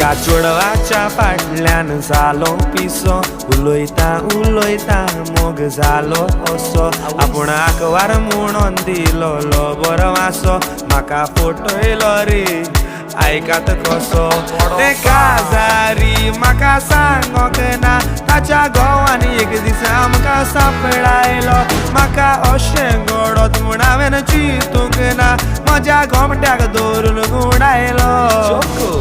त्या चोडवाच्या फाटल्यान जालो पिसो उलोयता उलोयता मोग जालो असो आपूण आकवार म्हणून दिलो बरो वासो म्हाका फटयलो रे आयकात कसो ते काजारी म्हाका सांगोक ना ताच्या घोवान एक दीस आमकां सांपळायलो म्हाका अशें घडत म्हूण हांवें चिंतूंक ना म्हज्या घोमट्याक धरून गुडायलो